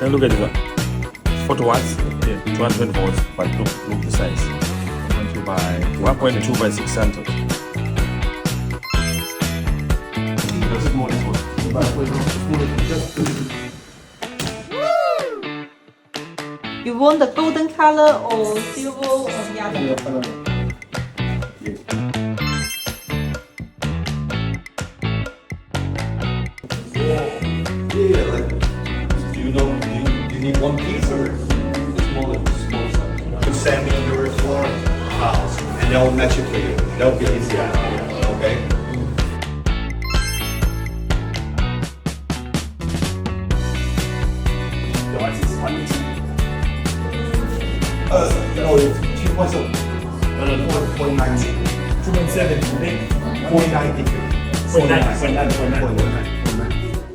look at this one. 40 watts, 220 volts, but look the size. 1.2 by 1.2 by 600. You want the golden color or silver or the other? Yeah, like, do you need one piece or small size? You send me your floor house and they'll match it for you. That'll be easy, okay? No, it's 2.7. No, 2.90. 2.7 big. 0.90. 0.9.